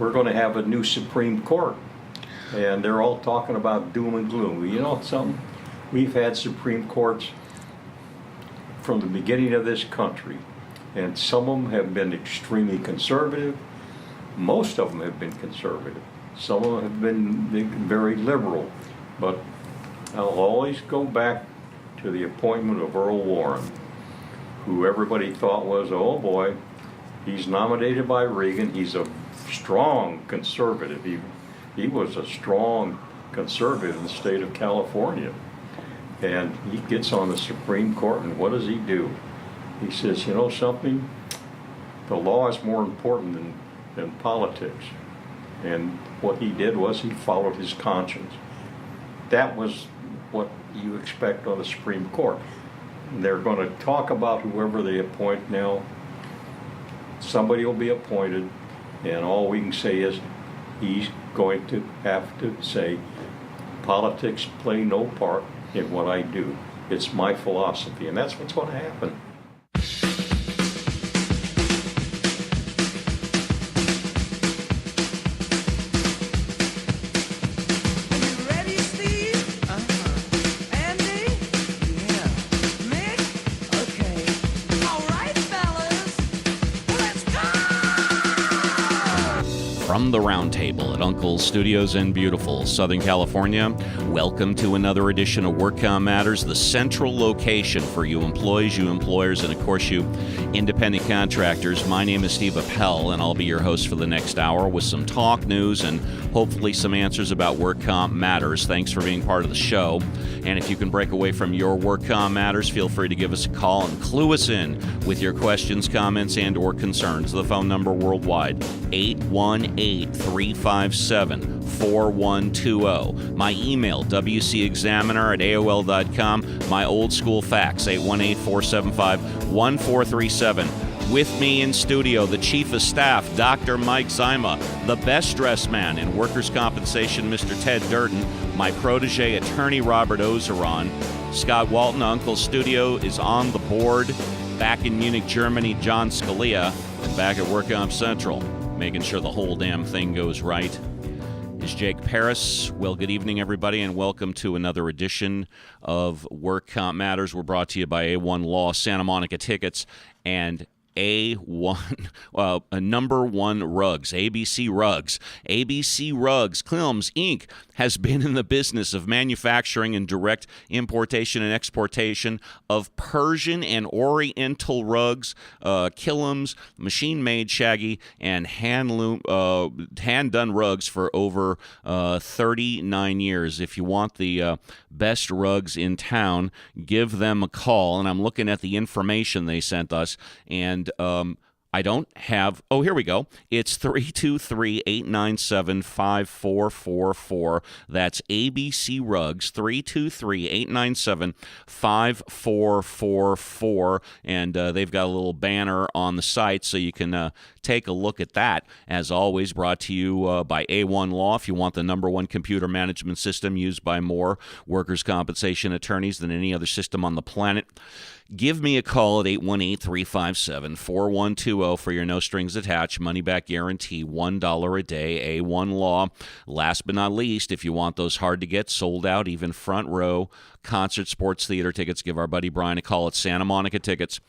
we're going to have a new Supreme Court. And they're all talking about doom and gloom. You know something? We've had Supreme Courts from the beginning of this country, and some of them have been extremely conservative. Most of them have been conservative. Some of them have been very liberal. But I'll always go back to the appointment of Earl Warren, who everybody thought was, oh boy, he's nominated by Reagan. He's a strong conservative. He was a strong conservative in the state of California. And he gets on the Supreme Court, and what does he do? He says, you know something? The law is more important than politics. And what he did was he followed his conscience. That was what you expect on the Supreme Court. And they're going to talk about whoever they appoint now. Somebody will be appointed, and all we can say is he's going to have to say, politics play no part in what I do. It's my philosophy, and that's what's going to happen. From the Roundtable at Uncle's Studios in beautiful Southern California, welcome to another edition of WorkCompmatters, the central location for you employees, you employers, and of course you independent contractors. My name is Steve Appel, and I'll be your host for the next hour with some talk news and hopefully some answers about WorkCompmatters. Thanks for being part of the show. And if you can break away from your WorkCompmatters, feel free to give us a call and clue us in with your questions, comments, and or concerns. The phone number worldwide, 818-357-4120. My email, wcexaminer@aol.com. My old school fax, 818-475-1437. With me in studio, the Chief of Staff, Dr. Mike Zyma, the best-dressed man in workers' compensation, Mr. Ted Durden, my protege, Attorney Robert Ozeron. Scott Walton, Uncle's Studio, is on the board. Back in Munich, Germany, John Scalia, and back at WorkCompCentral, making sure the whole damn thing goes right, is Jake Paris. Well, good evening, everybody, and welcome to another edition of WorkCompmatters. We're brought to you by A1 Law, Santa Monica Tickets, and number one rugs, ABC Rugs. ABC Rugs, Clms, Inc. has been in the business of manufacturing and direct importation and exportation of Persian and Oriental rugs, killums, machine-made shaggy, and hand-done rugs for over 39 years. If you want the best rugs in town, give them a call. And I'm looking at the information they sent us, and I don't have, oh, here we go. It's 323-897-5444. That's ABC Rugs, 323-897-5444. And they've got a little banner on the site, so you can take a look at that. As always, brought to you by A1 Law. If you want the number one computer management system used by more workers' compensation attorneys than any other system on the planet, give me a call at 818-357-4120 for your no-strings-attached money-back guarantee, $1 a day, A1 Law. Last but not least, if you want those hard-to-get, sold-out, even front-row concert, sports, theater tickets, give our buddy Brian a call at Santa Monica Tickets,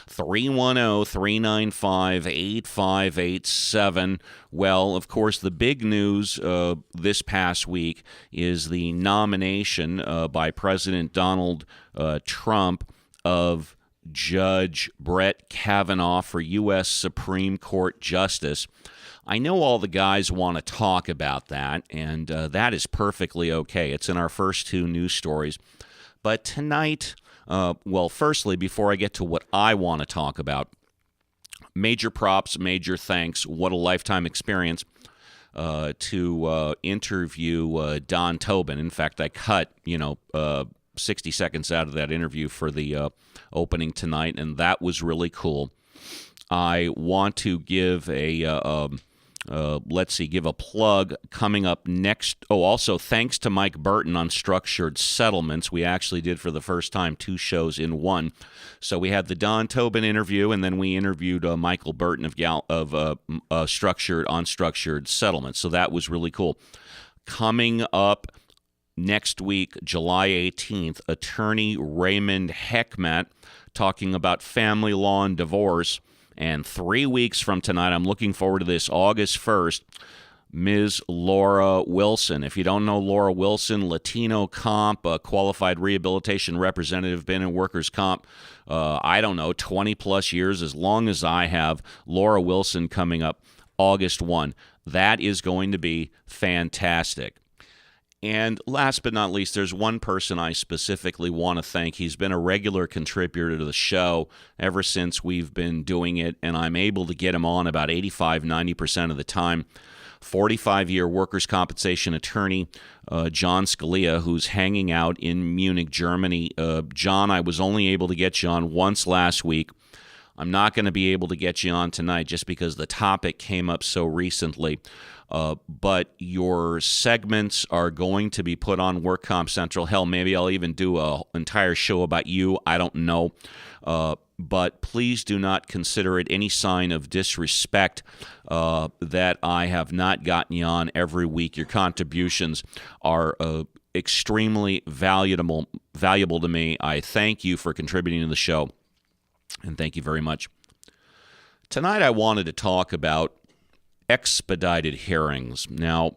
310-395-8587. Well, of course, the big news this past week is the nomination by President Donald Trump of Judge Brett Kavanaugh for U.S. Supreme Court Justice. I know all the guys want to talk about that, and that is perfectly okay. It's in our first two news stories. But tonight, well, firstly, before I get to what I want to talk about, major props, major thanks. What a lifetime experience to interview Don Tobin. In fact, I cut, 60 seconds out of that interview for the opening tonight, and that was really cool. I want to give a let's see, give a plug coming up next. Oh, also, thanks to Mike Burton on Structured Settlements. We actually did for the first time 2 shows in one. So we had the Don Tobin interview, and then we interviewed Michael Burton of Unstructured Settlements. So that was really cool. Coming up next week, July 18th, attorney Raymond Heckmat talking about family law and divorce. And 3 weeks from tonight, I'm looking forward to this, August 1st, Ms. Laura Wilson. If you don't know Laura Wilson, Latino comp, qualified rehabilitation representative, been in workers' comp, 20 plus years, as long as I have. Laura Wilson coming up August 1. That is going to be fantastic. And last but not least, there's one person I specifically want to thank. He's been a regular contributor to the show ever since we've been doing it, and I'm able to get him on about 85-90% of the time. 45-year workers' compensation attorney John Scalia, who's hanging out in Munich, Germany. John, I was only able to get you on once last week. I'm not going to be able to get you on tonight just because the topic came up so recently. But your segments are going to be put on WorkCompCentral. Hell, maybe I'll even do an entire show about you. I don't know. But please do not consider it any sign of disrespect that I have not gotten you on every week. Your contributions are extremely valuable to me. I thank you for contributing to the show, and thank you very much. Tonight I wanted to talk about expedited hearings. Now,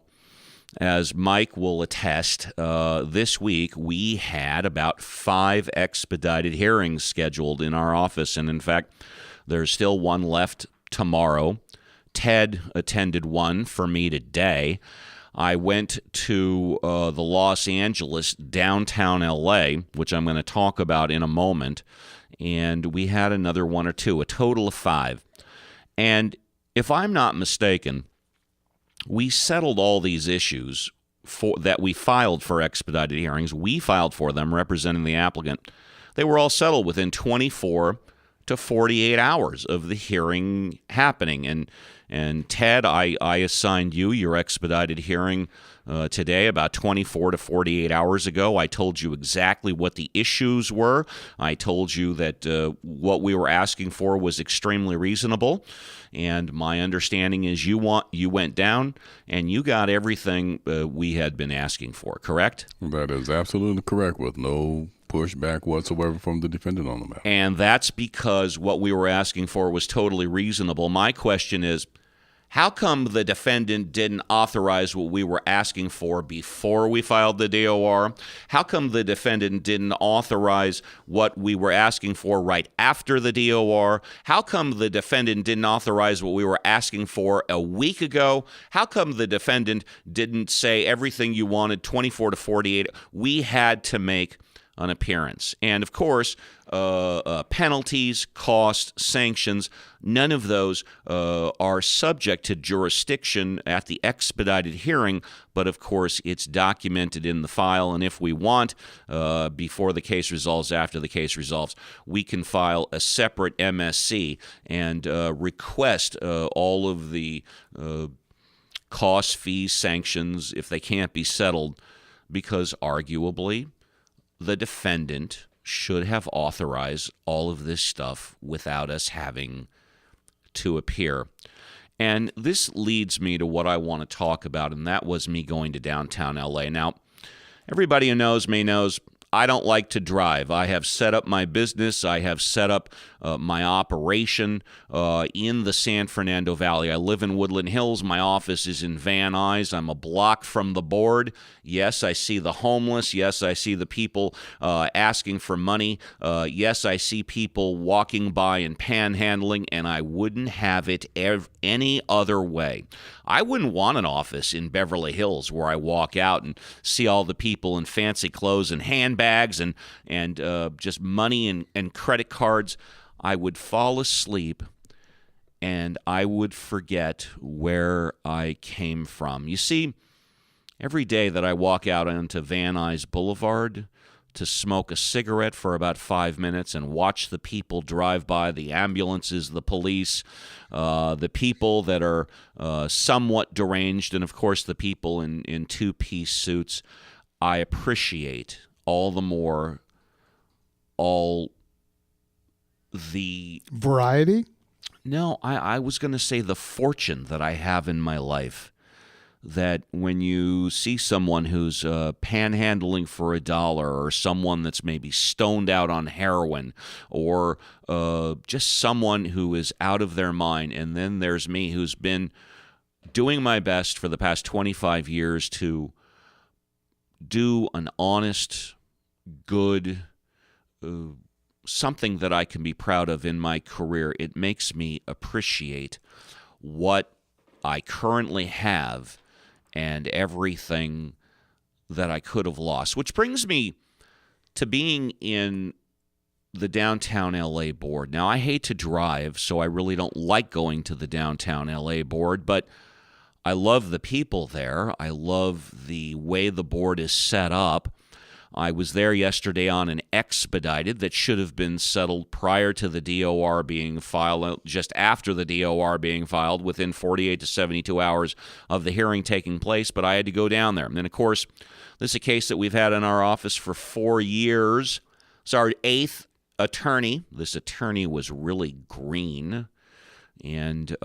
as Mike will attest, this week we had about 5 expedited hearings scheduled in our office, and in fact, there's still one left tomorrow. Ted attended one for me today. I went to the Los Angeles, downtown LA, which I'm going to talk about in a moment, and we had another 1 or 2, a total of 5. And if I'm not mistaken, we settled all these issues that we filed for expedited hearings. We filed for them representing the applicant. They were all settled within 24 to 48 hours of the hearing happening. And Ted, I assigned you your expedited hearing today about 24 to 48 hours ago. I told you exactly what the issues were. I told you that what we were asking for was extremely reasonable. And my understanding is you went down and you got everything we had been asking for, correct? That is absolutely correct, with no pushback whatsoever from the defendant on the matter. And that's because what we were asking for was totally reasonable. My question is, how come the defendant didn't authorize what we were asking for before we filed the DOR? How come the defendant didn't authorize what we were asking for right after the DOR? How come the defendant didn't authorize what we were asking for a week ago? How come the defendant didn't say everything you wanted 24 to 48? We had to make an appearance. And of course, penalties, costs, sanctions, none of those are subject to jurisdiction at the expedited hearing, but of course it's documented in the file, and if we want, before the case resolves, after the case resolves, we can file a separate MSC and request all of the costs, fees, sanctions, if they can't be settled, because arguably the defendant should have authorized all of this stuff without us having to appear. And this leads me to what I want to talk about, and that was me going to downtown LA. Now, everybody who knows me knows I don't like to drive. I have set up my business. I have set up my operation in the San Fernando Valley. I live in Woodland Hills. My office is in Van Nuys. I'm a block from the board. Yes, I see the homeless. Yes, I see the people asking for money. Yes, I see people walking by and panhandling, and I wouldn't have it any other way. I wouldn't want an office in Beverly Hills where I walk out and see all the people in fancy clothes and handbags and just money and credit cards. I would fall asleep and I would forget where I came from. You see, every day that I walk out onto Van Nuys Boulevard to smoke a cigarette for about 5 minutes and watch the people drive by, the ambulances, the police, the people that are somewhat deranged, and of course the people in two-piece suits. I appreciate all the more all the... Variety? No, I was going to say the fortune that I have in my life. That when you see someone who's panhandling for $1, or someone that's maybe stoned out on heroin, or just someone who is out of their mind, and then there's me who's been doing my best for the past 25 years to do an honest, good, something that I can be proud of in my career, it makes me appreciate what I currently have and everything that I could have lost. Which brings me to being in the downtown LA board. Now, I hate to drive, so I really don't like going to the downtown LA board, but I love the people there. I love the way the board is set up. I was there yesterday on an expedited that should have been settled prior to the DOR being filed, just after the DOR being filed, within 48 to 72 hours of the hearing taking place, but I had to go down there. And, of course, this is a case that we've had in our office for 4 years. It's our 8th attorney. This attorney was really green, and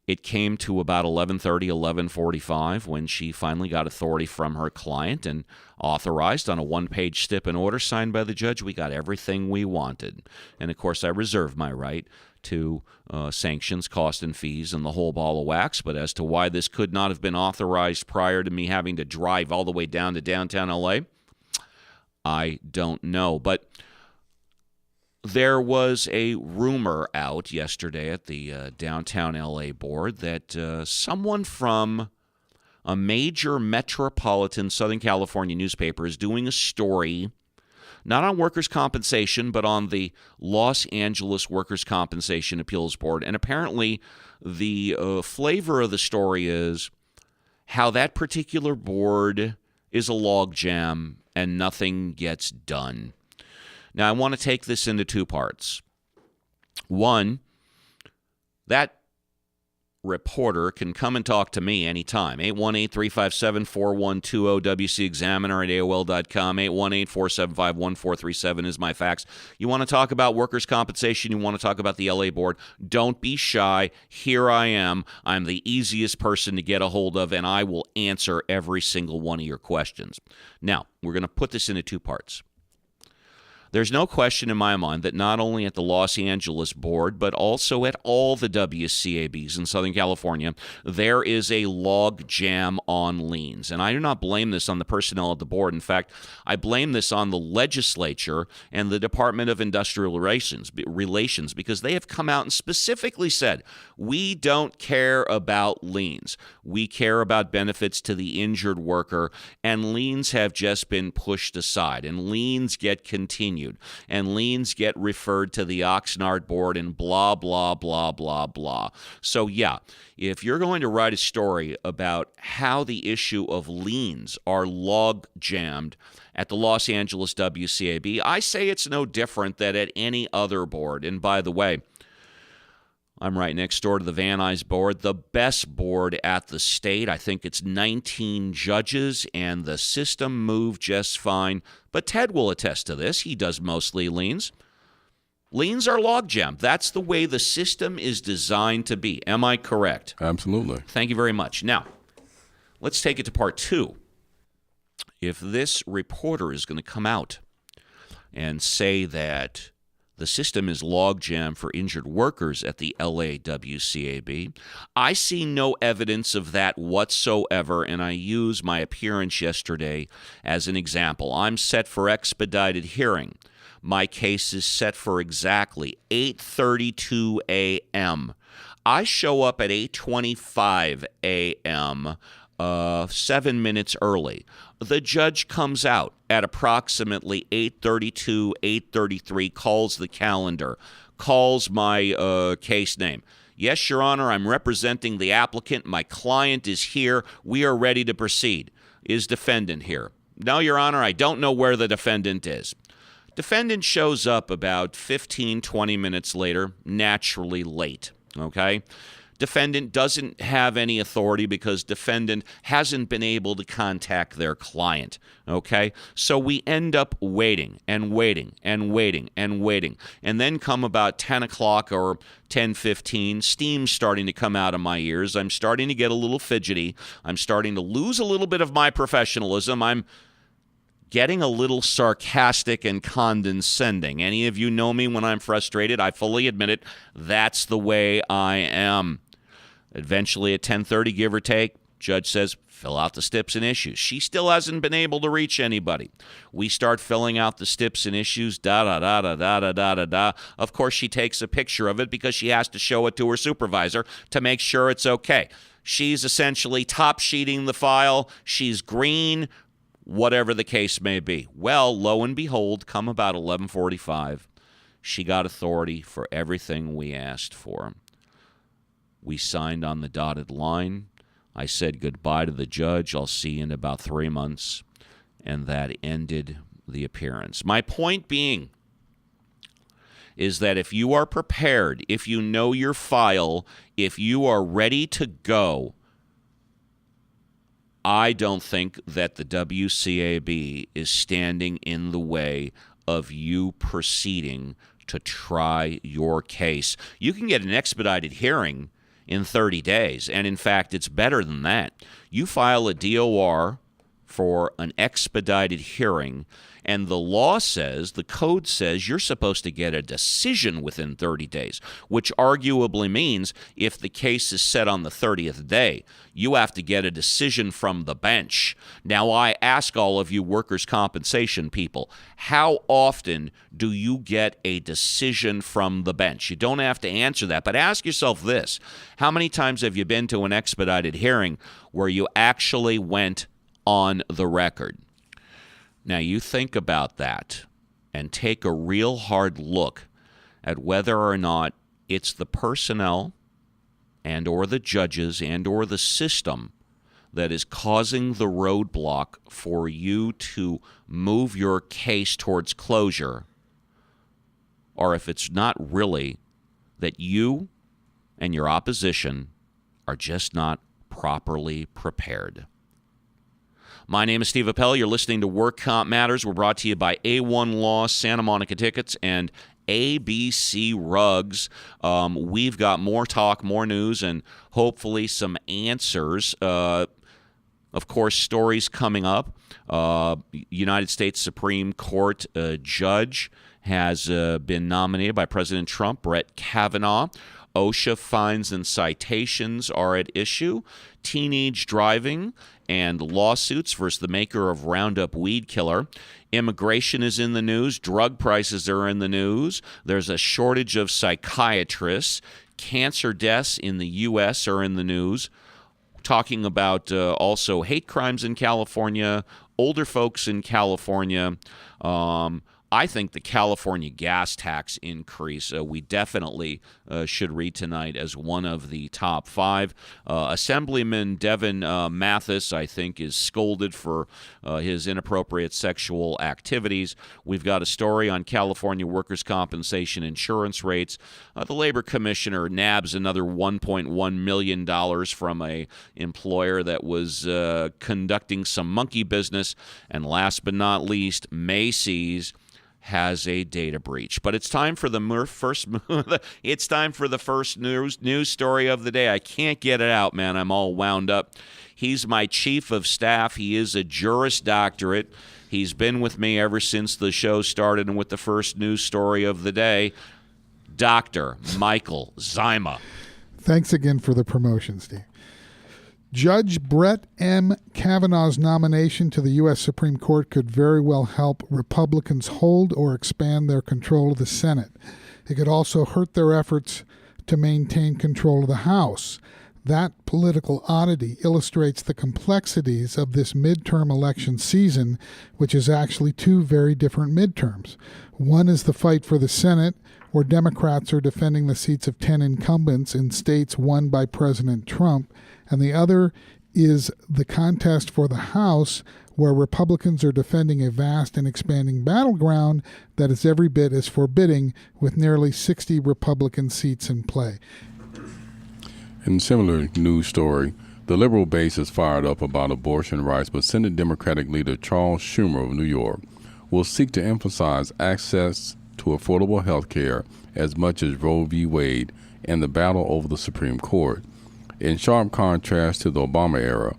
it came to about 11:30, 11:45 when she finally got authority from her client and authorized on a one-page stip-and order signed by the judge. We got everything we wanted. And, of course, I reserve my right to sanctions, cost, and fees, and the whole ball of wax. But as to why this could not have been authorized prior to me having to drive all the way down to downtown L.A., I don't know. But there was a rumor out yesterday at the downtown L.A. board that someone from a major metropolitan Southern California newspaper is doing a story, not on workers' compensation, but on the Los Angeles Workers' Compensation Appeals Board. And apparently the flavor of the story is how that particular board is a logjam and nothing gets done. Now, I want to take this into two parts. One, that reporter can come and talk to me anytime. 818-357-4120, WCExaminer at AOL.com. 818-475-1437 is my fax. You want to talk about workers' compensation, you want to talk about the LA board, don't be shy. Here I am. I'm the easiest person to get a hold of, and I will answer every single one of your questions. Now, we're going to put this into two parts. There's no question in my mind that not only at the Los Angeles board, but also at all the WCABs in Southern California, there is a log jam on liens. And I do not blame this on the personnel at the board. In fact, I blame this on the legislature and the Department of Industrial Relations because they have come out and specifically said, we don't care about liens. We care about benefits to the injured worker, and liens have just been pushed aside, and liens get continued. And liens get referred to the Oxnard board and blah, blah, blah, blah, blah. So, yeah, if you're going to write a story about how the issue of liens are log jammed at the Los Angeles WCAB, I say it's no different than at any other board. And by the way, I'm right next door to the Van Nuys board, the best board at the state. I think it's 19 judges, and the system moved just fine. But Ted will attest to this. He does mostly liens. Liens are logjam. That's the way the system is designed to be. Am I correct? Absolutely. Thank you very much. Now, let's take it to part two. If this reporter is going to come out and say that the system is logjam for injured workers at the LA WCAB, I see no evidence of that whatsoever, and I use my appearance yesterday as an example. I'm set for expedited hearing. My case is set for exactly 8:32 a.m. I show up at 8:25 a.m., 7 minutes early. The judge comes out at approximately 8:32, 8:33, calls the calendar, calls my case name. Yes, Your Honor, I'm representing the applicant. My client is here. We are ready to proceed. Is defendant here? No, Your Honor, I don't know where the defendant is. Defendant shows up about 15, 20 minutes later, naturally late, okay? Defendant doesn't have any authority because defendant hasn't been able to contact their client, okay? So we end up waiting and waiting and waiting and waiting. And then come about 10 o'clock or 10:15, steam's starting to come out of my ears. I'm starting to get a little fidgety. I'm starting to lose a little bit of my professionalism. I'm getting a little sarcastic and condescending. Any of you know me when I'm frustrated, I fully admit it. That's the way I am. Eventually at 10:30, give or take, judge says, fill out the stips and issues. She still hasn't been able to reach anybody. We start filling out the stips and issues, da-da-da-da-da-da-da-da. Of course, she takes a picture of it because she has to show it to her supervisor to make sure it's okay. She's essentially top-sheeting the file. She's green, whatever the case may be. Well, lo and behold, come about 11:45, she got authority for everything we asked for. We signed on the dotted line. I said goodbye to the judge. I'll see you in about 3 months. And that ended the appearance. My point being is that if you are prepared, if you know your file, if you are ready to go, I don't think that the WCAB is standing in the way of you proceeding to try your case. You can get an expedited hearing in 30 days, and in fact, it's better than that. You file a DOR for an expedited hearing, and the law says, the code says, you're supposed to get a decision within 30 days, which arguably means if the case is set on the 30th day, you have to get a decision from the bench. Now, I ask all of you workers' compensation people, how often do you get a decision from the bench? You don't have to answer that, but ask yourself this. How many times have you been to an expedited hearing where you actually went on the record? Now, you think about that and take a real hard look at whether or not it's the personnel and or the judges and or the system that is causing the roadblock for you to move your case towards closure, or if it's not really that you and your opposition are just not properly prepared. My name is Steve Appel. You're listening to Work Comp Matters. We're brought to you by A1 Law, Santa Monica Tickets, and ABC Rugs. We've got more talk, more news, and hopefully some answers. Of course, stories coming up. United States Supreme Court judge has been nominated by President Trump, Brett Kavanaugh. OSHA fines and citations are at issue. Teenage driving and lawsuits versus the maker of Roundup weed killer. Immigration is in the news. Drug prices are in the news. There's a shortage of psychiatrists. Cancer deaths in the U.S. are in the news. Talking about also hate crimes in California, older folks in California. I think the California gas tax increase, we definitely should read tonight as one of the top 5. Assemblyman Devin Mathis, I think, is scolded for his inappropriate sexual activities. We've got a story on California workers' compensation insurance rates. The Labor Commissioner nabs another $1.1 million from a employer that was conducting some monkey business. And last but not least, Macy's has a data breach. But it's time for the first news story of the day. I can't get it out, man. I'm all wound up. He's my chief of staff. He is a Juris Doctorate. He's been with me ever since the show started and with the first news story of the day, Dr. Michael Zyma. Thanks again for the promotion, Steve. Judge Brett M. Kavanaugh's nomination to the U.S. Supreme Court could very well help Republicans hold or expand their control of the Senate. It could also hurt their efforts to maintain control of the House. That political oddity illustrates the complexities of this midterm election season, which is actually 2 very different midterms. One is the fight for the Senate, where Democrats are defending the seats of 10 incumbents in states won by President Trump, and the other is the contest for the House, where Republicans are defending a vast and expanding battleground that is every bit as forbidding, with nearly 60 Republican seats in play. In a similar news story, the liberal base is fired up about abortion rights, but Senate Democratic leader Charles Schumer of New York will seek to emphasize access to affordable health care as much as Roe v. Wade and the battle over the Supreme Court. In sharp contrast to the Obama era,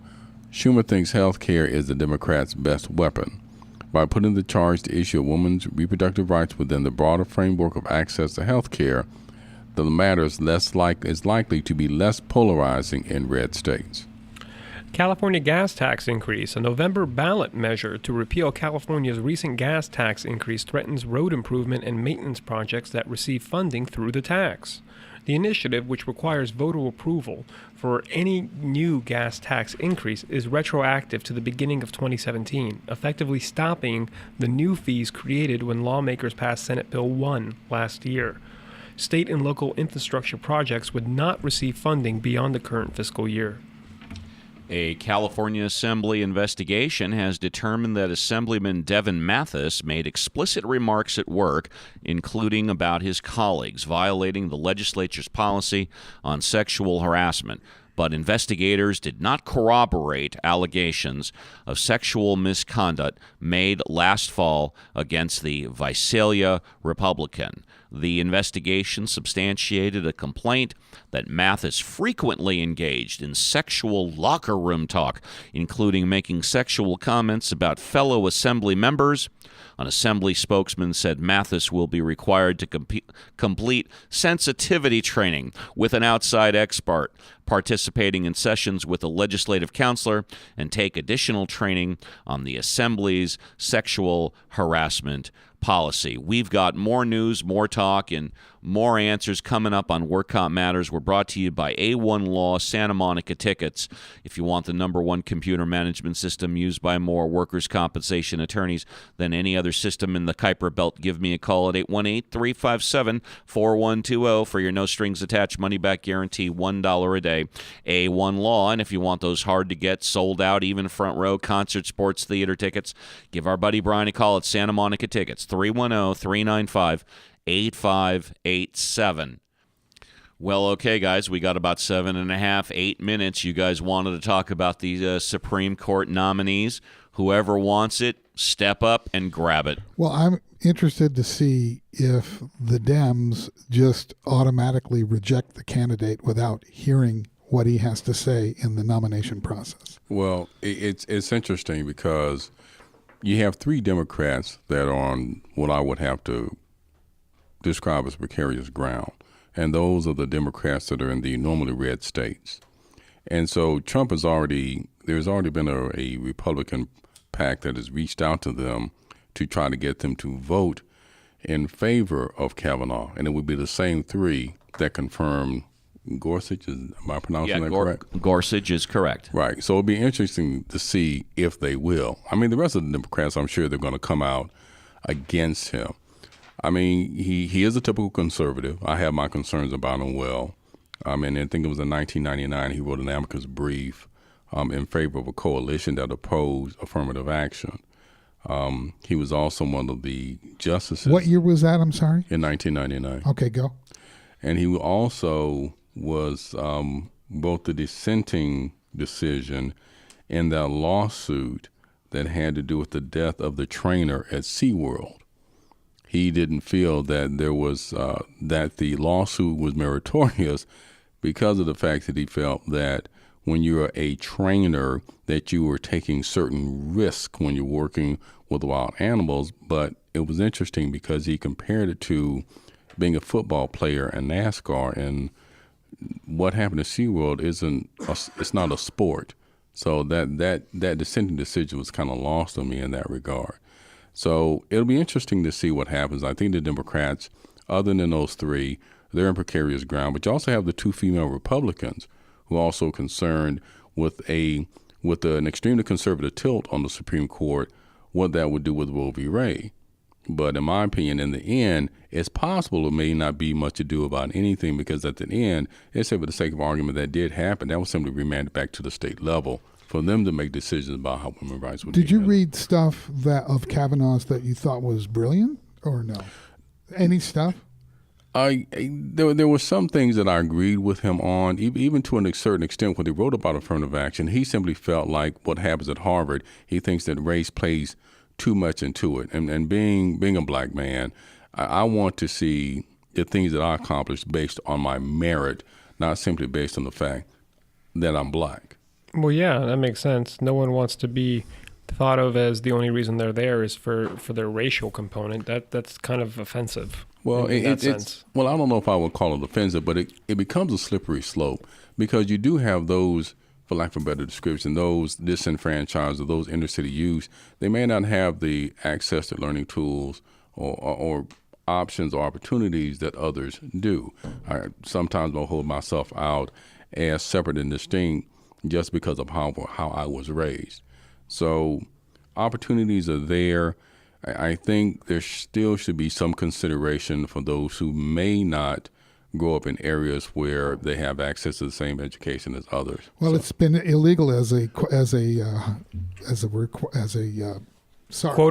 Schumer thinks health care is the Democrats' best weapon. By putting the charge to issue of women's reproductive rights within the broader framework of access to health care, the matter is likely to be less polarizing in red states. California gas tax increase. A November ballot measure to repeal California's recent gas tax increase threatens road improvement and maintenance projects that receive funding through the tax. The initiative, which requires voter approval for any new gas tax increase, is retroactive to the beginning of 2017, effectively stopping the new fees created when lawmakers passed Senate Bill 1 last year. State and local infrastructure projects would not receive funding beyond the current fiscal year. A California Assembly investigation has determined that Assemblyman Devin Mathis made explicit remarks at work, including about his colleagues violating the legislature's policy on sexual harassment. But investigators did not corroborate allegations of sexual misconduct made last fall against the Visalia Republican. The investigation substantiated a complaint that Mathis frequently engaged in sexual locker room talk, including making sexual comments about fellow Assembly members. An Assembly spokesman said Mathis will be required to complete sensitivity training with an outside expert, participating in sessions with a legislative counselor, and take additional training on the Assembly's sexual harassment policy. We've got more news, more talk, and more answers coming up on Work Comp Matters. We're brought to you by A1 Law Santa Monica Tickets. If you want the #1 computer management system used by more workers' compensation attorneys than any other system in the Kuiper Belt, give me a call at 818-357-4120 for your no-strings-attached money-back guarantee, $1 a day. A1 Law. And if you want those hard-to-get, sold-out, even front-row concert, sports, theater tickets, give our buddy Brian a call at Santa Monica Tickets, 310-395-8587. Well, okay, guys, we got about 8 minutes. You guys wanted to talk about the Supreme Court nominees. Whoever wants it, step up and grab it. Well, I'm interested to see if the Dems just automatically reject the candidate without hearing what he has to say in the nomination process. Well, it's interesting because you have 3 Democrats that are on what I would have to describe as precarious ground, and those are the Democrats that are in the normally red states. And so Trump there's already been a Republican PAC that has reached out to them to try to get them to vote in favor of Kavanaugh, and it would be the same 3 that confirmed Gorsuch. Am I pronouncing that correct? Gorsuch is correct. Right. So it'll be interesting to see if they will. I mean, the rest of the Democrats, I'm sure they're going to come out against him. I mean, he is a typical conservative. I have my concerns about him. I think it was in 1999 he wrote an amicus brief in favor of a coalition that opposed affirmative action. He was also one of the justices. What year was that? I'm sorry? In 1999. Okay, go. And he also was both the dissenting decision in that lawsuit that had to do with the death of the trainer at SeaWorld. He didn't feel that there was that the lawsuit was meritorious because of the fact that he felt that when you're a trainer that you were taking certain risks when you're working with wild animals. But it was interesting because he compared it to being a football player in NASCAR, and what happened to SeaWorld it's not a sport. So that dissenting decision was kind of lost on me in that regard. So it'll be interesting to see what happens. I think the Democrats, other than those 3, they're in precarious ground. But you also have the 2 female Republicans who are also concerned with an extremely conservative tilt on the Supreme Court, what that would do with Roe v. Wade. But in my opinion, in the end, it's possible it may not be much to do about anything, because at the end, let's say for the sake of argument that did happen, that was simply remanded back to the state level for them to make decisions about how women's rights would be. Did you read stuff of Kavanaugh's that you thought was brilliant, or no? Any stuff? There were some things that I agreed with him on, even to a certain extent. When he wrote about affirmative action, he simply felt like what happens at Harvard, he thinks that race plays too much into it. And being a black man, I want to see the things that I accomplished based on my merit, not simply based on the fact that I'm black. Well, yeah, that makes sense. No one wants to be thought of as the only reason they're there is for their racial component. That's kind of offensive. Well, in that sense. Well, I don't know if I would call it offensive, but it becomes a slippery slope, because you do have those, for lack of a better description, those disenfranchised or those inner city youths. They may not have the access to learning tools or options or opportunities that others do. I sometimes will hold myself out as separate and distinct just because of how I was raised. So opportunities are there. I think there still should be some consideration for those who may not grow up in areas where they have access to the same education as others. Well, it's been illegal as a Quota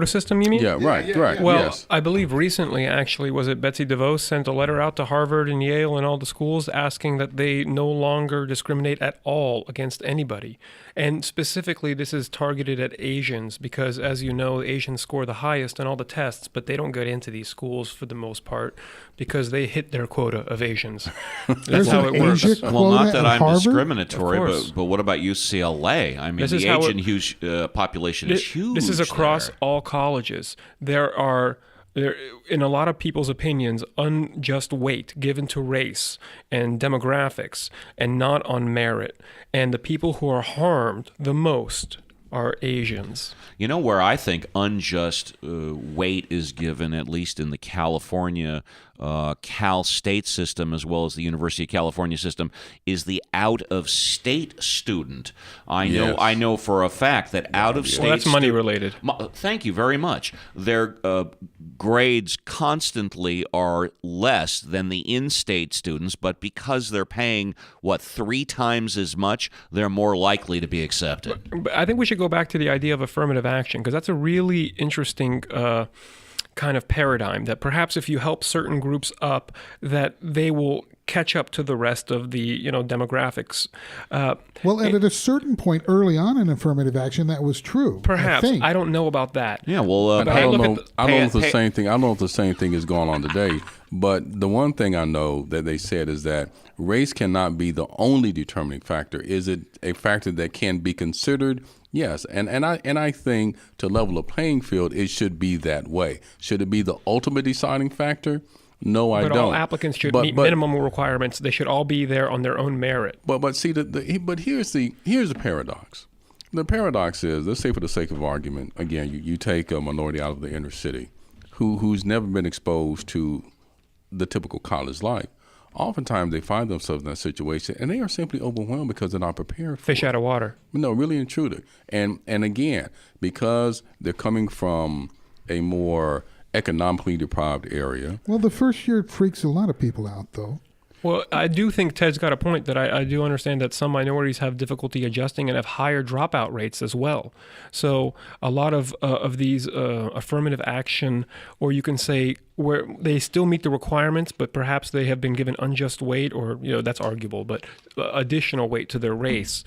system, you mean? Yeah, right. Well, yes. I believe recently, actually, was it Betsy DeVos sent a letter out to Harvard and Yale and all the schools asking that they no longer discriminate at all against anybody. And specifically, this is targeted at Asians because, as you know, Asians score the highest on all the tests, but they don't get into these schools for the most part because they hit their quota of Asians. That's how it works. Asia Well, not quota that at I'm Harvard? discriminatory, Of course. but what about UCLA? I mean, This is the how Asian huge population is huge. This is across there. all colleges. There, in a lot of people's opinions, unjust weight given to race and demographics and not on merit. And the people who are harmed the most are Asians. You know where I think unjust weight is given, at least in the California Cal State system as well as the University of California system, is the out-of-state student. I know for a fact that out-of-state Well, that's money related. Thank you very much. Their grades constantly are less than the in-state students, but because they're paying, 3 times as much, they're more likely to be accepted. But I think we should go back to the idea of affirmative action because that's a really interesting kind of paradigm that perhaps if you help certain groups up, that they will catch up to the rest of the demographics. Well, and at a certain point early on in affirmative action, that was true. Perhaps. I think. I don't know about that. Yeah, well, I don't know if the pay- same thing. I don't know if the same thing is going on today. But the one thing I know that they said is that race cannot be the only determining factor. Is it a factor that can be considered? Yes, and I think to level a playing field, it should be that way. Should it be the ultimate deciding factor? No, I don't. But all applicants should meet minimum requirements. They should all be there on their own merit. But see, but here's the paradox. The paradox is, let's say for the sake of argument, again, you take a minority out of the inner city, who's never been exposed to the typical college life. Oftentimes they find themselves in that situation and they are simply overwhelmed because they're not prepared for Fish it. out of water. No, really and truly. And again, because they're coming from a more economically deprived area. Well, the first year freaks a lot of people out, though. Well, I do think Ted's got a point that I do understand that some minorities have difficulty adjusting and have higher dropout rates as well. So a lot of these affirmative action, or you can say where they still meet the requirements, but perhaps they have been given unjust weight, or that's arguable, but additional weight to their race.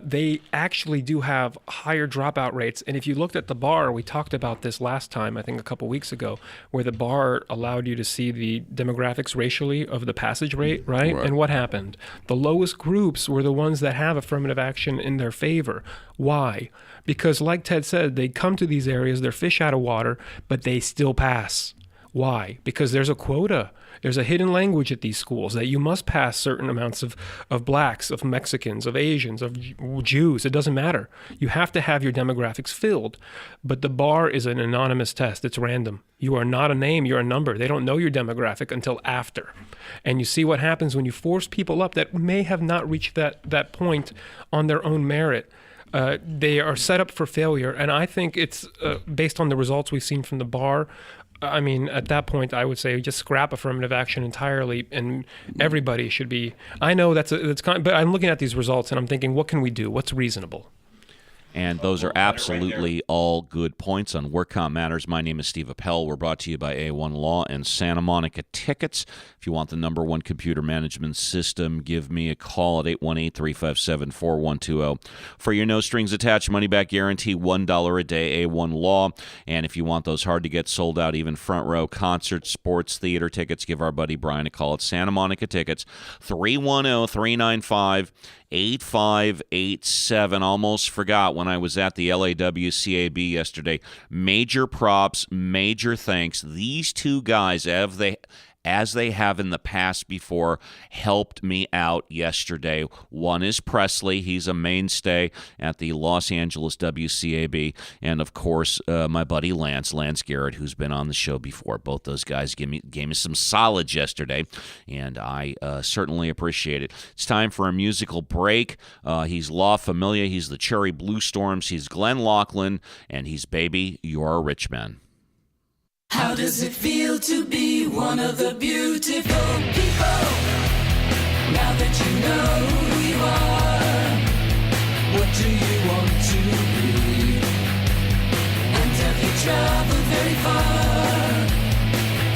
They actually do have higher dropout rates. And if you looked at the bar, we talked about this last time, I think a couple weeks ago, where the bar allowed you to see the demographics racially of the passage rate, right? And what happened? The lowest groups were the ones that have affirmative action in their favor. Why? Because like Ted said, they come to these areas, they're fish out of water, but they still pass. Why? Because there's a quota. There's a hidden language at these schools that you must pass certain amounts of blacks, of Mexicans, of Asians, of Jews. It doesn't matter. You have to have your demographics filled. But the bar is an anonymous test. It's random. You are not a name. You're a number. They don't know your demographic until after. And you see what happens when you force people up that may have not reached that point on their own merit. They are set up for failure. And I think it's based on the results we've seen from the bar. I mean, at that point, I would say just scrap affirmative action entirely, and everybody should be. I know that's but I'm looking at these results and I'm thinking, what can we do? What's reasonable? And those are absolutely all good points on Work Comp Matters. My name is Steve Appel. We're brought to you by A1 Law and Santa Monica Tickets. If you want the #1 computer management system, give me a call at 818-357-4120. For your no-strings-attached money-back guarantee, $1 a day, A1 Law. And if you want those hard-to-get, sold-out, even front-row concerts, sports, theater tickets, give our buddy Brian a call at Santa Monica Tickets, 310-395-8587. Almost forgot when I was at the LA WCAB yesterday. Major props, major thanks. These two guys, as they have in the past before, helped me out yesterday. One is Presley. He's a mainstay at the Los Angeles WCAB. And, of course, my buddy Lance Garrett, who's been on the show before. Both those guys gave me some solids yesterday, and I certainly appreciate it. It's time for a musical break. He's La Familia. He's the Cherry Blue Storms. He's Glenn Laughlin, and he's Baby, You're a Rich Man. How does it feel to be one of the beautiful people? Now that you know who you are, what do you want to be? And have you traveled very far,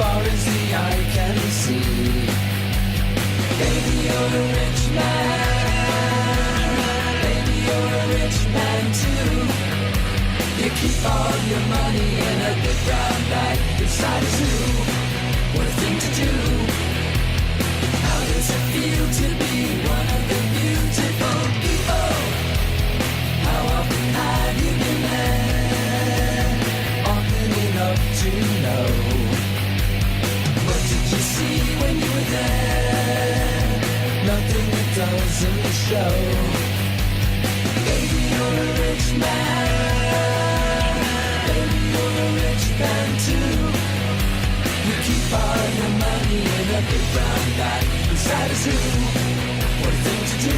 far as the eye can see? Baby, you're a rich man. Baby, you're a rich man too. You keep all your money in a big brown bag inside a zoo. What a thing to do. How does it feel to be one of the beautiful people? How often have you been there? Often enough to know. What did you see when you were there? Nothing that doesn't show. Baby, you're a rich man. Man too. You keep all your money in a big brown bag inside a zoo. What a thing to do.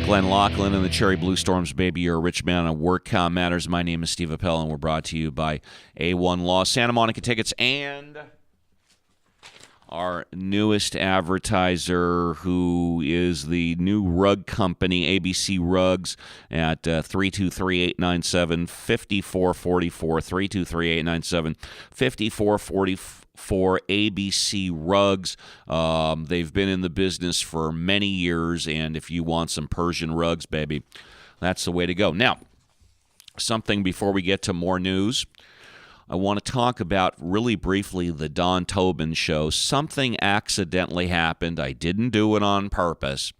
Glenn Laughlin and the Cherry Blue Storms, Baby, You're a Rich Man on Work Comp Matters. My name is Steve Appel, and we're brought to you by A1 Law, Santa Monica Tickets, and our newest advertiser, who is the new rug company, ABC Rugs, at 323-897-5444, 323-897-5444. For ABC Rugs. They've been in the business for many years, and if you want some Persian rugs, baby, that's the way to go. Now, something before we get to more news. I want to talk about really briefly the Don Tobin show. Something accidentally happened. I didn't do it on purpose.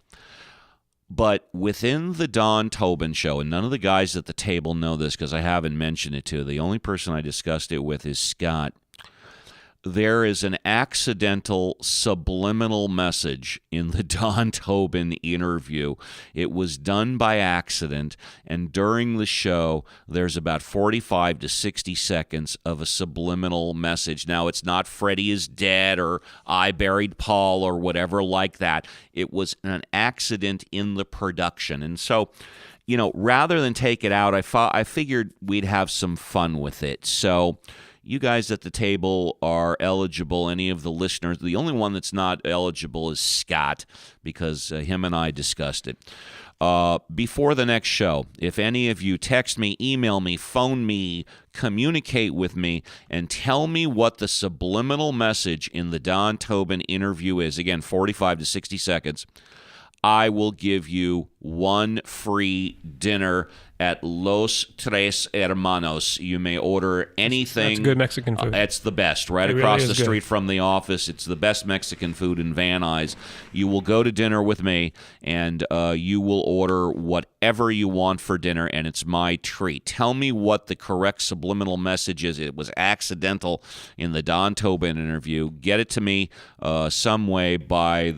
But within the Don Tobin show, and none of the guys at the table know this because I haven't mentioned it to, the only person I discussed it with is Scott. there is an accidental subliminal message in the Don Tobin interview. It was done by accident, and during the show, there's about 45 to 60 seconds of a subliminal message. Now, it's not Freddie is dead or I buried Paul or whatever like that. It was an accident in the production. And so, rather than take it out, I figured we'd have some fun with it. So you guys at the table are eligible. Any of the listeners, the only one that's not eligible is Scott, because him and I discussed it. Before the next show, if any of you text me, email me, phone me, communicate with me, and tell me what the subliminal message in the Don Tobin interview is, again, 45 to 60 seconds, I will give you one free dinner at Los Tres Hermanos. You may order anything. That's good Mexican food. It's the best, right It across really the is street good. from the office. It's the best Mexican food in Van Nuys. You will go to dinner with me, and you will order whatever you want for dinner, and it's my treat. Tell me what the correct subliminal message is. It was accidental in the Don Tobin interview. Get it to me some way by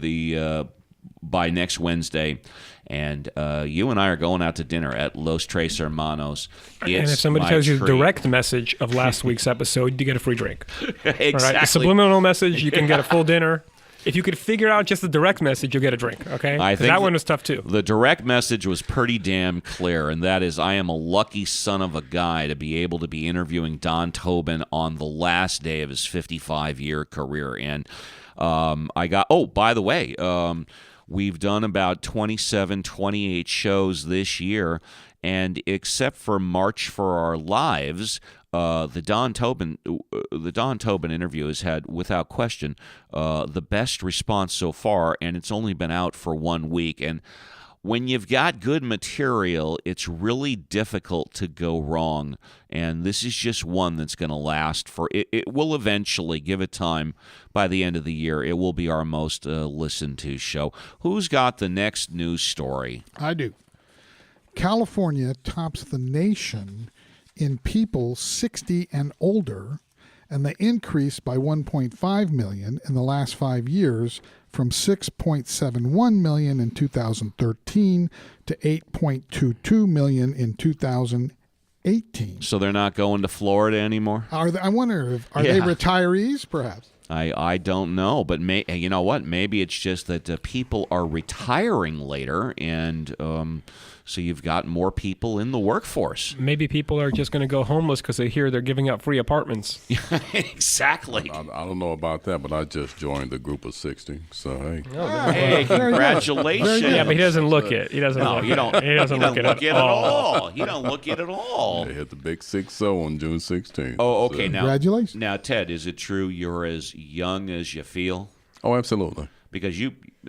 next Wednesday, and you and I are going out to dinner at Los Tres Hermanos. And if somebody tells you the direct message of last week's episode, you get a free drink. exactly. All right? The subliminal message, you can get a full dinner. If you could figure out just the direct message, you'll get a drink, okay? I 'Cause think that one was tough, too. The direct message was pretty damn clear, and that is, I am a lucky son of a guy to be able to be interviewing Don Tobin on the last day of his 55-year career. And I got, by the way, we've done about 27, 28 shows this year, and except for March for Our Lives, the Don Tobin interview has had, without question, the best response so far, and it's only been out for 1 week. And when you've got good material, it's really difficult to go wrong. And this is just one that's going to last for, it will eventually, give it time, by the end of the year, it will be our most listened to show. Who's got the next news story? I do. California tops the nation in people 60 and older, and they increased by 1.5 million in the last 5 years, from 6.71 million in 2013 to 8.22 million in 2018. So they're not going to Florida anymore? I wonder, are they retirees, perhaps? I don't know, but you know what? Maybe it's just that people are retiring later, and so you've got more people in the workforce. Maybe people are just going to go homeless because they hear they're giving out free apartments. Exactly. I don't know about that, but I just joined the group of 60. So, hey. Hey, congratulations. Yeah, but he doesn't look it. He doesn't. No, look you don't. It. He doesn't look it at all. You don't look it at all. They hit the big 6-0 on June 16th. Oh, okay. So- Congratulations. Now, Ted, is it true you're as young as you feel? Oh, absolutely. Because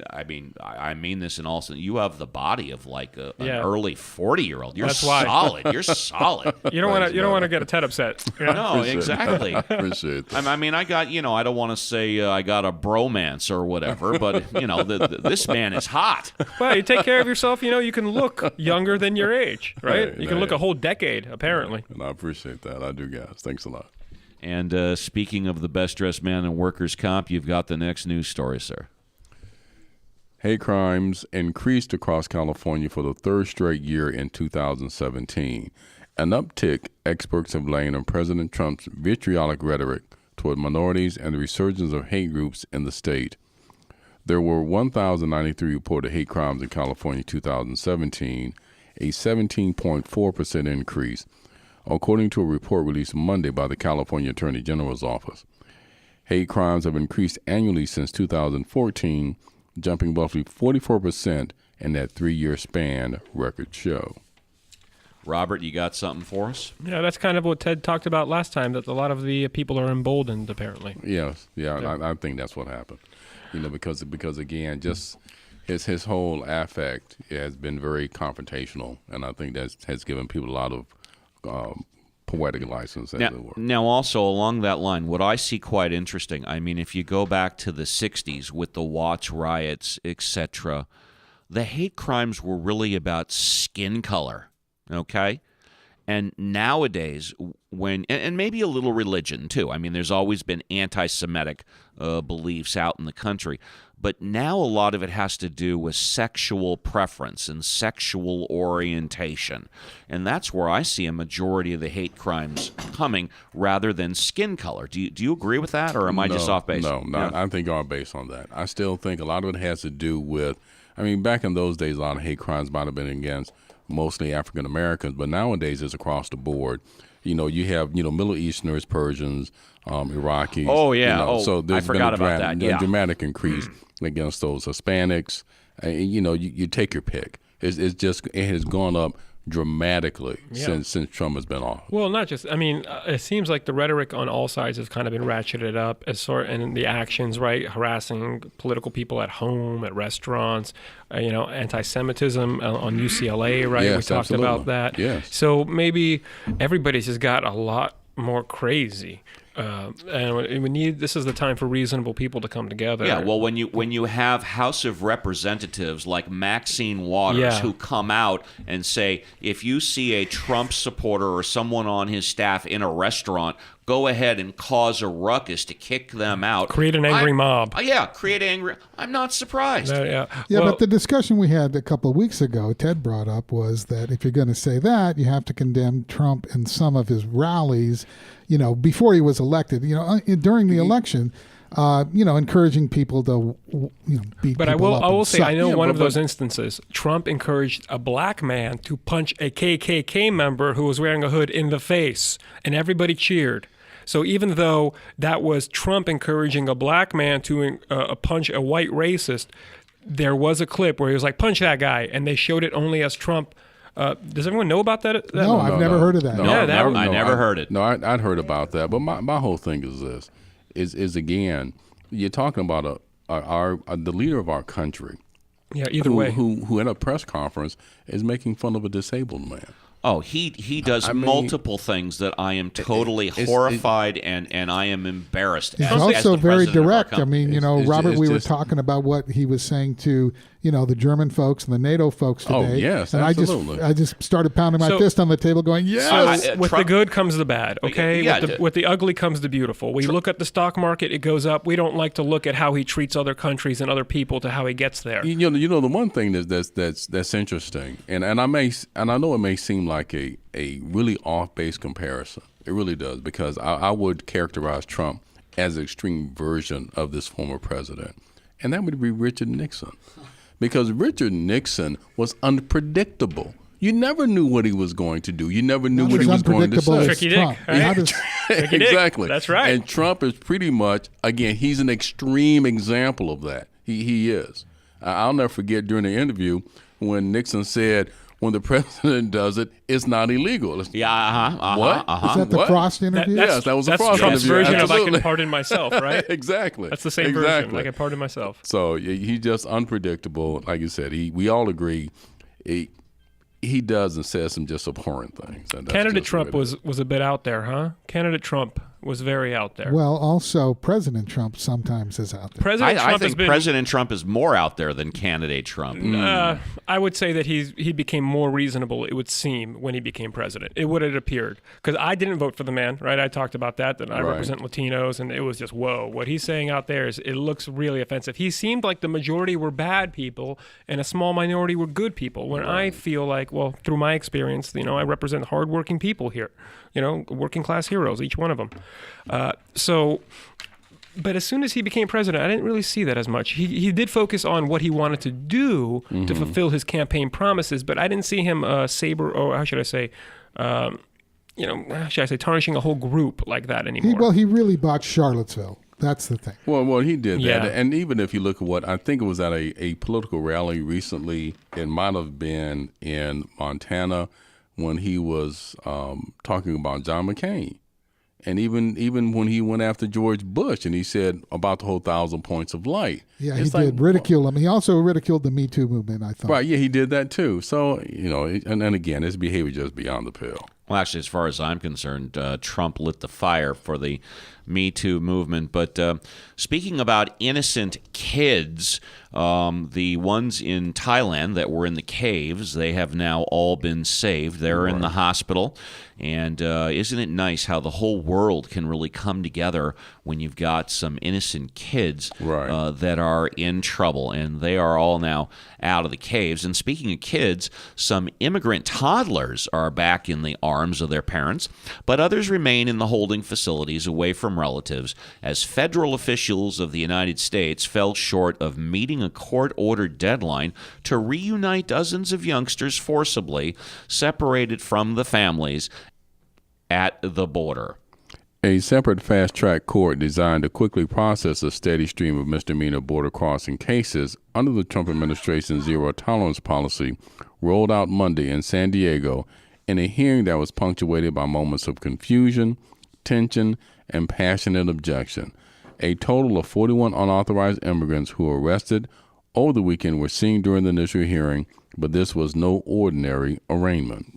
I mean this in all sense. You have the body of like an Yeah. early 40-year-old. You're That's why. solid. You're solid. You don't want to get a Ted upset. Yeah. No, exactly. Appreciate that. I mean, I got, I don't want to say I got a bromance or whatever, but, this man is hot. Well, you take care of yourself. You can look younger than your age, right? Hey, You can hey. look a whole decade, apparently. And I appreciate that. I do, guys. Thanks a lot. And speaking of the best-dressed man in workers' comp, you've got the next news story, sir. Hate crimes increased across California for the third straight year in 2017. An uptick experts have blamed on President Trump's vitriolic rhetoric toward minorities and the resurgence of hate groups in the state. There were 1,093 reported hate crimes in California in 2017, a 17.4% increase, according to a report released Monday by the California Attorney General's office. Hate crimes have increased annually since 2014, jumping roughly 44% in that 3-year span, records show. Robert, you got something for us? Yeah, that's kind of what Ted talked about last time, that a lot of the people are emboldened, apparently. Yes, I think that's what happened. Because again, just his whole affect has been very confrontational, and I think that has given people a lot of poetic license, as it were. Now, also along that line, what I see quite interesting, I mean, if you go back to the 60s with the Watts riots, etc., the hate crimes were really about skin color, okay? And nowadays, and maybe a little religion too. I mean, there's always been anti-Semitic beliefs out in the country, but now a lot of it has to do with sexual preference and sexual orientation, and that's where I see a majority of the hate crimes coming, rather than skin color. Do you agree with that, or am I just off base? No, Yeah. I think you're off base on that. I still think a lot of it has to do with. I mean, back in those days, a lot of hate crimes might have been against mostly African Americans, but nowadays it's across the board. You have Middle Easterners, Persians, Iraqis. Oh yeah. So there's I forgot been a about that. Yeah. dramatic increase against those Hispanics. You take your pick. It has gone up dramatically since Trump has been off. Well, not just. I mean, it seems like the rhetoric on all sides has kind of been ratcheted up, and the actions, right, harassing political people at home, at restaurants, anti-Semitism on UCLA, right? Yes, We talked absolutely. about that. Yes. So maybe everybody's just got a lot more crazy. And we need. This is the time for reasonable people to come together. Yeah, well, when you have House of Representatives like Maxine Waters who come out and say, if you see a Trump supporter or someone on his staff in a restaurant, go ahead and cause a ruckus to kick them out. Create an angry mob. Yeah, create angry. I'm not surprised. Yeah. Yeah, Well, but the discussion we had a couple of weeks ago, Ted brought up, was that if you're going to say that, you have to condemn Trump in some of his rallies, before he was elected, during the election, encouraging people to, beat But I people up will and say, suck. I know Yeah, one but- of those instances, Trump encouraged a black man to punch a KKK member who was wearing a hood in the face, and everybody cheered. So even though that was Trump encouraging a black man to punch a white racist, there was a clip where he was like, punch that guy, and they showed it only as Trump. Does everyone know about that? No, I've never heard of that. No, Yeah, that- I never heard it. No, I'd heard about that. But my whole thing is this: is again, you're talking about the leader of our country. Yeah, either way. Who at a press conference is making fun of a disabled man. Oh, he does I mean, multiple things that I am totally horrified and I am embarrassed. He's as also the very president of our direct. I company. mean, It's Robert, we were just- talking about what he was saying to, the German folks and the NATO folks today. Oh, yes, and absolutely. I just started pounding my So- fist on the table going, yes! So with the good comes the bad, okay? Yeah, with the ugly comes the beautiful. We look at the stock market, it goes up. We don't like to look at how he treats other countries and other people to how he gets there. The one thing that's interesting, and I know it may seem like a really off base comparison. It really does, because I would characterize Trump as an extreme version of this former president, and that would be Richard Nixon, because Richard Nixon was unpredictable. You never knew what he was going to do. You never knew Not what as he was going to unpredictable say. as Tricky Dick, Trump. right? Not as- Tricky Dick. Exactly. That's right. And Trump is pretty much, again, he's an extreme example of that. He is. I'll never forget during the interview when Nixon said, when the president does it, it's not illegal. Yeah, What? Is that the What? Frost interview? Yes, that was a that's Frost Trump's interview. version of I Absolutely. can pardon myself, right? Exactly. That's the same version. I can pardon myself. So he's just unpredictable. Like you said, we all agree he does and says some just abhorrent things. And that's Candidate just Trump what it is. was a bit out there, huh? Candidate Trump was very out there. Well, also, President Trump sometimes is out there. President I Trump has think been. President Trump is more out there than candidate Trump. I would say that he became more reasonable, it would seem, when he became president. It would have appeared. Because I didn't vote for the man, right? I talked about that I Right. represent Latinos, and it was just, whoa. What he's saying out there it looks really offensive. He seemed like the majority were bad people, and a small minority were good people. When I feel like, well, through my experience, I represent hardworking people here. Working class heroes, each one of them. But as soon as he became president, I didn't really see that as much. He did focus on what he wanted to do to fulfill his campaign promises, but I didn't see him tarnishing a whole group like that anymore. He really bought Charlottesville. That's the thing. Well, he did Yeah. that. And even if you look at what, I think it was at a political rally recently, it might have been in Montana, when he was talking about John McCain. And even when he went after George Bush and he said about the whole 1,000 points of light. Yeah, It's he like, did ridicule him. He also ridiculed the Me Too movement, I thought. Right, yeah, he did that too. So, and again, his behavior just beyond the pale. Well, actually, as far as I'm concerned, Trump lit the fire for the Me Too movement. But speaking about innocent kids, The ones in Thailand that were in the caves, they have now all been saved. They're in the hospital. And isn't it nice how the whole world can really come together when you've got some innocent kids that are in trouble, and they are all now out of the caves. And speaking of kids, some immigrant toddlers are back in the arms of their parents, but others remain in the holding facilities away from relatives as federal officials of the United States fell short of meeting a court-ordered deadline to reunite dozens of youngsters forcibly separated from the families at the border. A separate fast-track court designed to quickly process a steady stream of misdemeanor border crossing cases under the Trump administration's zero-tolerance policy rolled out Monday in San Diego in a hearing that was punctuated by moments of confusion, tension, and passionate objection. A total of 41 unauthorized immigrants who were arrested over the weekend were seen during the initial hearing, but this was no ordinary arraignment.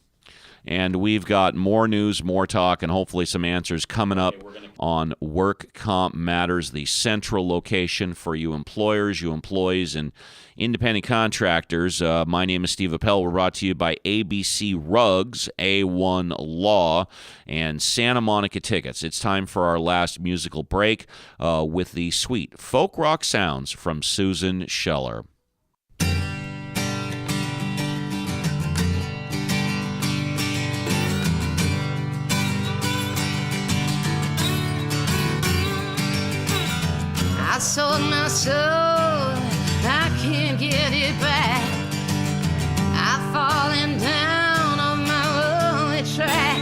And we've got more news, more talk, and hopefully some answers coming up on Work Comp Matters, the central location for you employers, you employees, and independent contractors. My name is Steve Appel. We're brought to you by ABC Rugs, A1 Law, and Santa Monica Tickets. It's time for our last musical break with the sweet folk rock sounds from Susan Scheller. I sold my soul, I can't get it back. I've fallen down on my lonely track.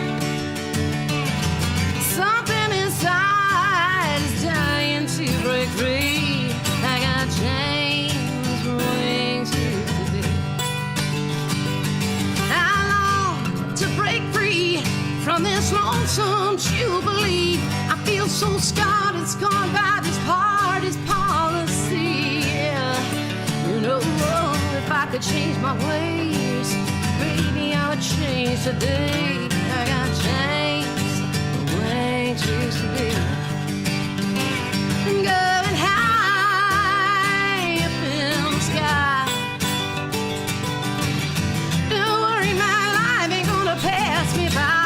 Something inside is dying to break free. I got chains from wings to be. I long to break free from this lonesome jubilee. I feel so scarred, it's gone by this party's policy. Yeah. You know, if I could change my ways, baby, I would change today. I got chains, wings used to be. Going high up in the sky. Don't worry, my life ain't gonna pass me by.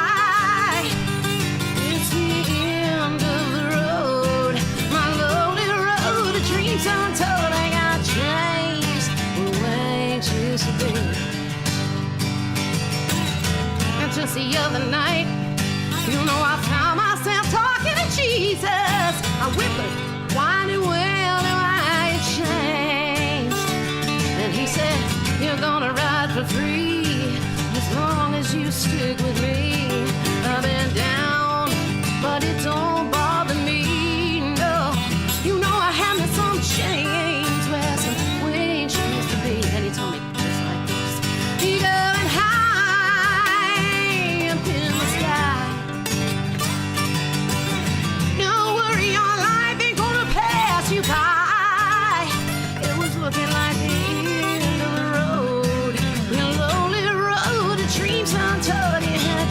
Untold, I got chains where wings used to be. And just the other night, you know, I found myself talking to Jesus. I whimpered, why did well do I changed? And he said, you're gonna ride for free as long as you stick with me. I've been down, but it don't bother me, no. You know I have me some chains where some wings used to be. And he told me just like this. He going high up in the sky. Don't worry, your life ain't gonna pass you by. It was looking like the end of the road. The lonely road, the dreams untold. You had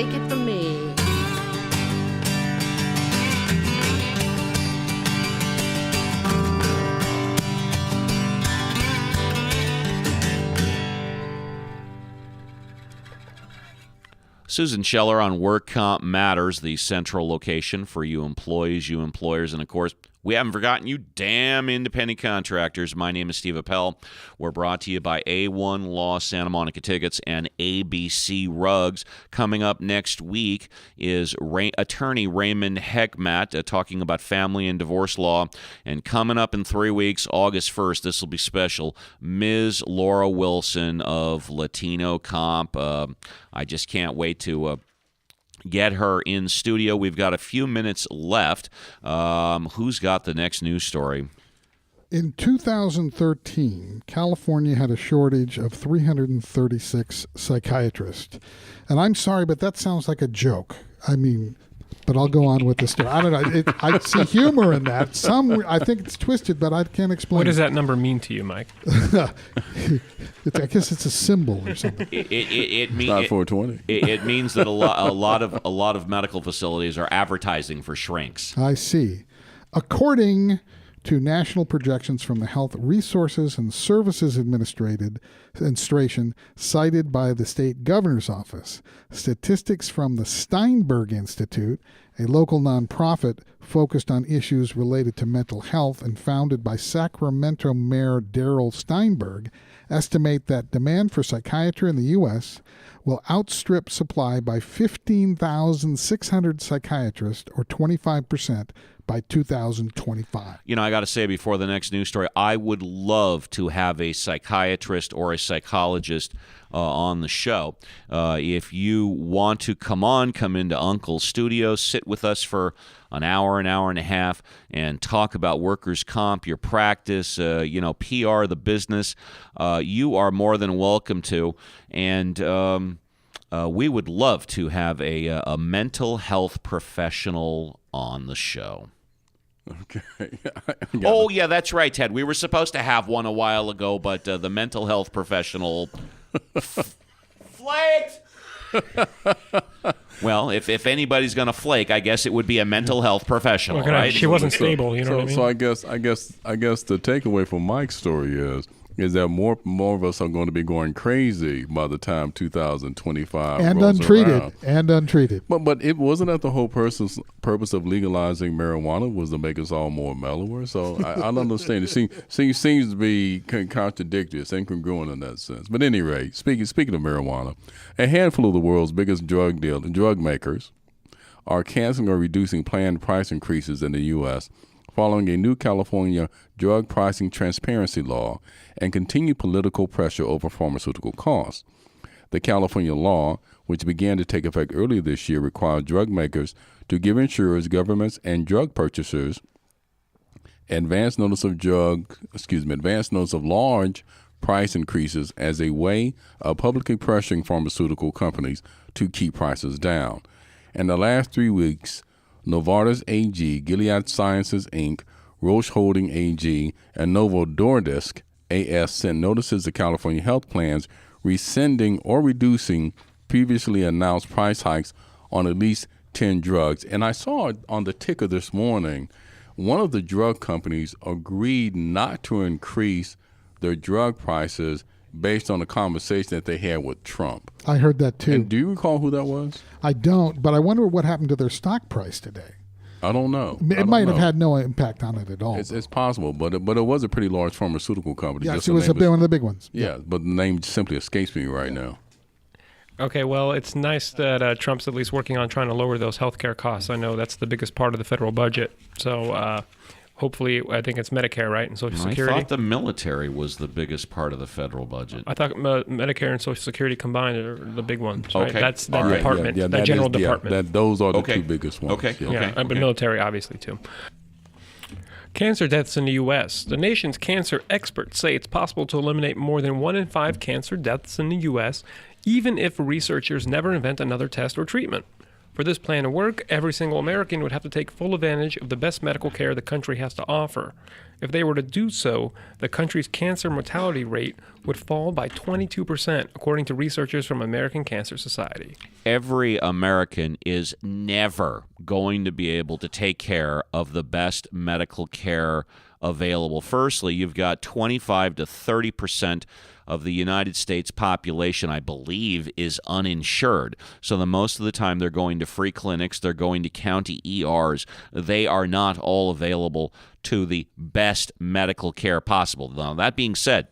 take it from me. Susan Scheller on WorkCompMatters, the central location for you employees, you employers, and of course, we haven't forgotten you damn independent contractors. My name is Steve Appel. We're brought to you by A1 Law Santa Monica Tickets and ABC Rugs. Coming up next week is attorney Raymond Heckmatt talking about family and divorce law. And coming up in 3 weeks, August 1st, this will be special, Ms. Laura Wilson of Latino Comp. I just can't wait to get her in studio. We've got a few minutes left. Who's got the next news story? In 2013, California had a shortage of 336 psychiatrists. And I'm sorry, but that sounds like a joke. I mean, but I'll go on with the story. I don't know. I see humor in that. I think it's twisted, but I can't explain. What does that number mean to you, Mike? I guess it's a symbol or something. It means Not 420. It means that a lot of medical facilities are advertising for shrinks. I see. According to national projections from the Health Resources and Services Administration cited by the state governor's office, statistics from the Steinberg Institute, a local nonprofit focused on issues related to mental health and founded by Sacramento Mayor Darrell Steinberg, estimate that demand for psychiatry in the U.S. will outstrip supply by 15,600 psychiatrists, or 25%, by 2025. You know, I got to say before the next news story, I would love to have a psychiatrist or a psychologist on the show. If you want to come into Uncle's studio, sit with us for an hour and a half, and talk about workers' comp, your practice, PR, the business, you are more than welcome to. And we would love to have a mental health professional on the show. Okay. Oh, yeah, that's right, Ted. We were supposed to have one a while ago, but the mental health professional flaked. Well, if anybody's going to flake, I guess it would be a mental health professional, right? She wasn't stable, you know what I mean? So I guess the takeaway from Mike's story is that more of us are going to be going crazy by the time 2025 and rolls around. untreated. But it wasn't that the whole purpose of legalizing marijuana was to make us all more mellower. So I don't understand. It seems to be contradictory. It's incongruent in that sense. But at any rate, speaking of marijuana, a handful of the world's biggest drug makers are canceling or reducing planned price increases in the U.S. following a new California drug pricing transparency law and continued political pressure over pharmaceutical costs. The California law, which began to take effect earlier this year, required drug makers to give insurers, governments, and drug purchasers advance notice of large price increases as a way of publicly pressuring pharmaceutical companies to keep prices down. In the last 3 weeks, Novartis AG, Gilead Sciences Inc., Roche Holding AG, and Novo Nordisk AS sent notices to California health plans rescinding or reducing previously announced price hikes on at least 10 drugs. And I saw on the ticker this morning, one of the drug companies agreed not to increase their drug prices based on a conversation that they had with Trump. I heard that too. And do you recall who that was? I don't, but I wonder what happened to their stock price today. I don't know. It might have had no impact on it at all. It's possible, but it was a pretty large pharmaceutical company. Yes, it was one of the big ones. Yeah, but the name simply escapes me right now. Okay, well, it's nice that Trump's at least working on trying to lower those healthcare costs. I know that's the biggest part of the federal budget. So hopefully, I think it's Medicare, right, and Social Security. I thought the military was the biggest part of the federal budget. I thought Medicare and Social Security combined are the big ones. Right? Okay. That's that department, that general department. Those are the two biggest ones. Okay. But military, obviously, too. Cancer deaths in the U.S. The nation's cancer experts say it's possible to eliminate more than 1 in 5 cancer deaths in the U.S., even if researchers never invent another test or treatment. For this plan to work, every single American would have to take full advantage of the best medical care the country has to offer. If they were to do so, the country's cancer mortality rate would fall by 22%, according to researchers from American Cancer Society. Every American is never going to be able to take care of the best medical care available. Firstly, you've got 25 to 30% of the United States population, I believe, is uninsured. So the most of the time they're going to free clinics, they're going to county ERs. They are not all available to the best medical care possible. Now, that being said,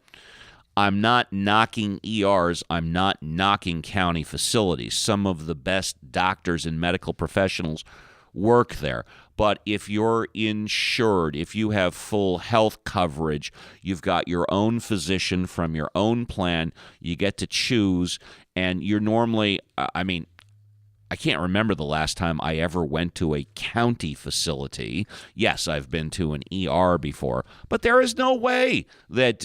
I'm not knocking ERs. I'm not knocking county facilities. Some of the best doctors and medical professionals work there. But if you're insured, if you have full health coverage, you've got your own physician from your own plan, you get to choose, and you're normally, I can't remember the last time I ever went to a county facility. Yes, I've been to an ER before, but there is no way that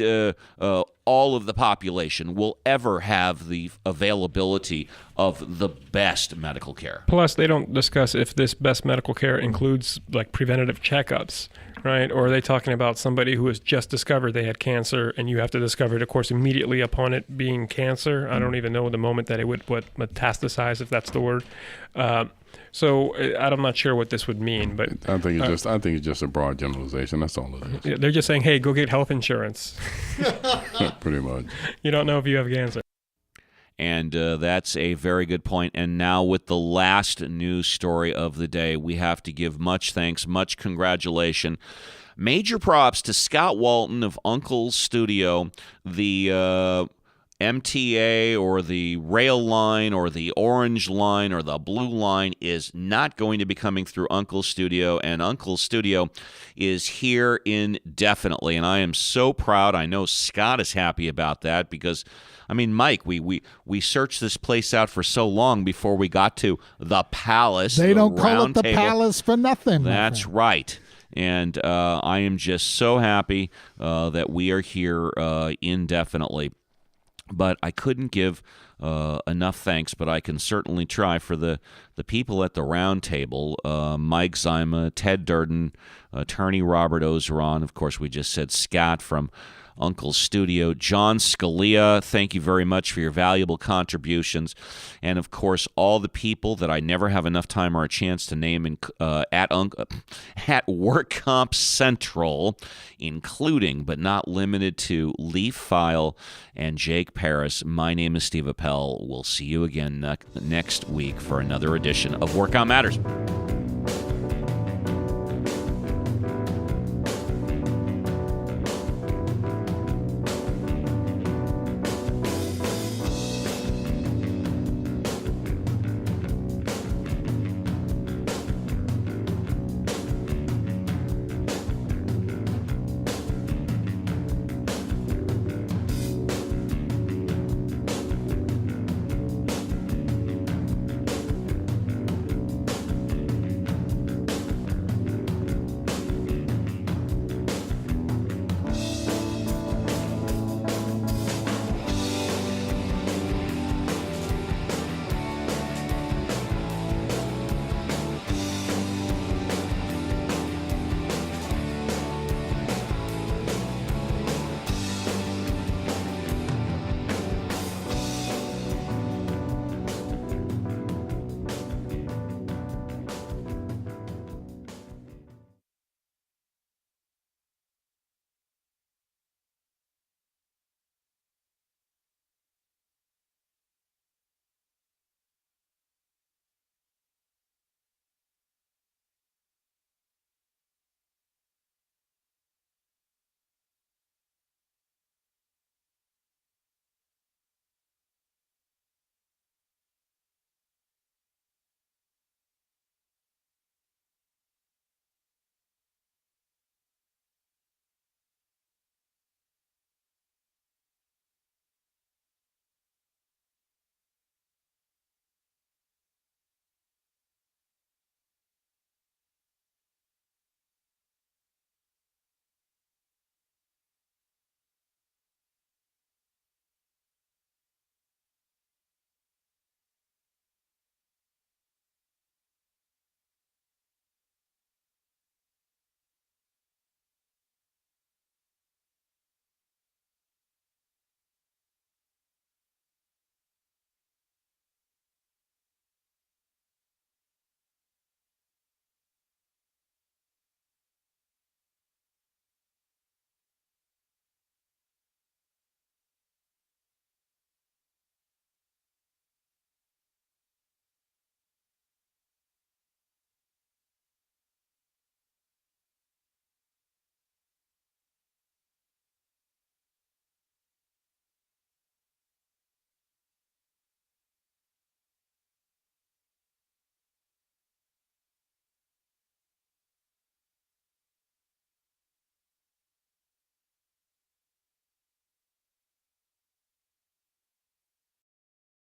all of the population will ever have the availability of the best medical care. Plus, they don't discuss if this best medical care includes like preventative checkups, right? Or are they talking about somebody who has just discovered they had cancer and you have to discover it, of course, immediately upon it being cancer? I don't even know the moment that it would metastasize, if that's the word. So I'm not sure what this would mean, but I think it's just a broad generalization. That's all it is. They're just saying, hey, go get health insurance. Pretty much. You don't know if you have cancer. And that's a very good point. And now with the last news story of the day, we have to give much thanks, much congratulations. Major props to Scott Walton of Uncle's Studio, the MTA or the rail line or the orange line or the blue line is not going to be coming through Uncle's Studio, and Uncle's Studio is here indefinitely. And I am so proud. I know Scott is happy about that because, I mean, Mike, we searched this place out for so long before we got to the Palace. They don't call it the Table. Palace for nothing. That's right. And I am just so happy that we are here indefinitely. But I couldn't give enough thanks, but I can certainly try for the people at the round table, Mike Zima, Ted Durden, attorney Robert Ozeron. Of course, we just said Scott from Uncle's Studio. John Scalia, thank you very much for your valuable contributions. And, of course, all the people that I never have enough time or a chance to name at WorkCompCentral, including but not limited to Leaf File and Jake Paris. My name is Steve Appel. We'll see you again next week for another edition of WorkCompMatters.